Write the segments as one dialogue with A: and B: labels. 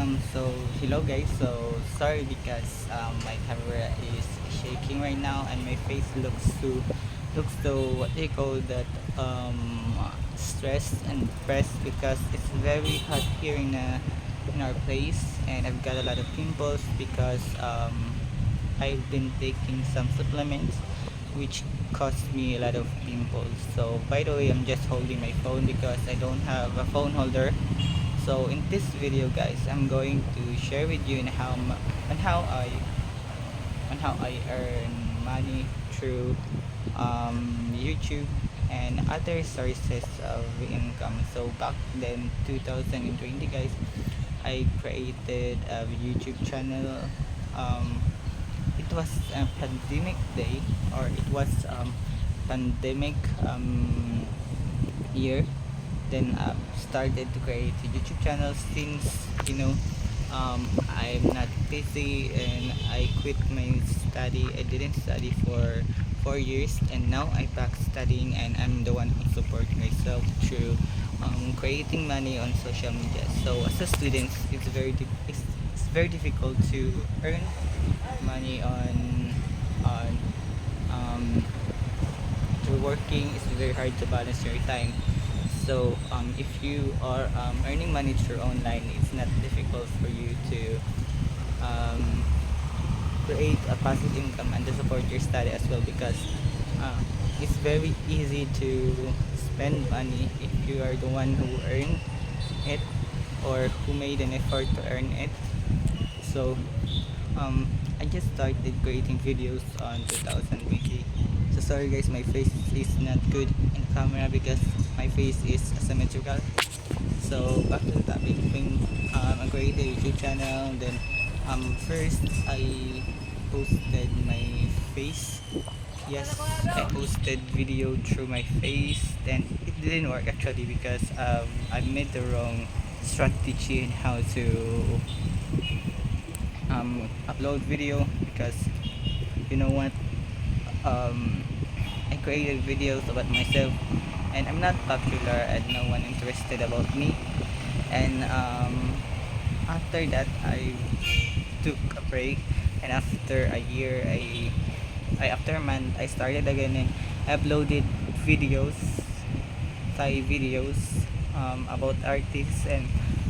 A: So hello guys. So sorry because my camera is shaking right now and my face looks so what they call that stressed and depressed because it's very hot here in our place, and I've got a lot of pimples because I've been taking some supplements which caused me a lot of pimples. So by the way, I'm just holding my phone because I don't have a phone holder. So in this video guys, I'm going to share with you on how I earn money through YouTube and other sources of income. So back then 2020 guys, I created a YouTube channel. um, it was a pandemic day, or it was pandemic year. Then started to create a YouTube channel since I'm not busy and I quit my study. I didn't study for 4 years, and now I'm back studying, and I'm the one who support myself through creating money on social media. So as a student, it's very difficult to earn money on through working. It's very hard to balance your time. So if you are earning money through online, it's not difficult for you to um, create a passive income and to support your study as well, because uh, it's very easy to spend money if you are the one who earned it or who made an effort to earn it. So um, I just started creating videos on 2020. So sorry guys, my face is not good in camera because my face is asymmetrical. So back to the topic, when I created a YouTube channel, then first I posted my face. Yes, I posted video through my face. Then it didn't work actually because I made the wrong strategy in how to upload video, because you know what, um, I created videos about myself and I'm not popular and no one interested about me. And after that I took a break, and after a year after a month I started again and uploaded videos, Thai videos about artists. And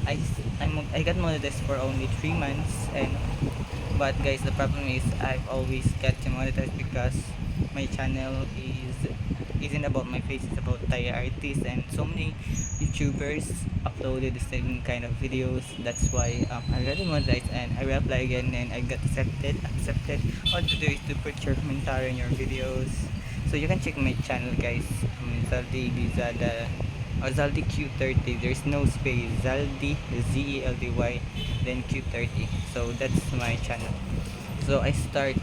A: I got monetized for only 3 months. And but guys, the problem is I've always got demonetized because my channel isn't about my face, it's about Thai artists, and so many YouTubers uploaded the same kind of videos. That's why I got demonetized, and I will apply again and I got accepted. All you do is to put your commentary on your videos. So you can check my channel guys, Zaldi Lizada or Zaldi Q30. There's no space. Zaldi Zeldy, then Q30. So that's my channel. So I started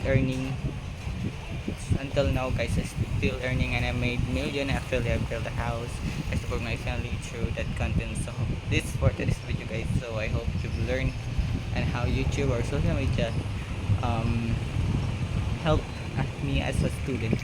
A: earning until now guys. I still earning, and I made million. Actually I built a house. I support my family through that content. So this is for today's video guys. So I hope you've learned and how YouTube or social media um, help me as a student.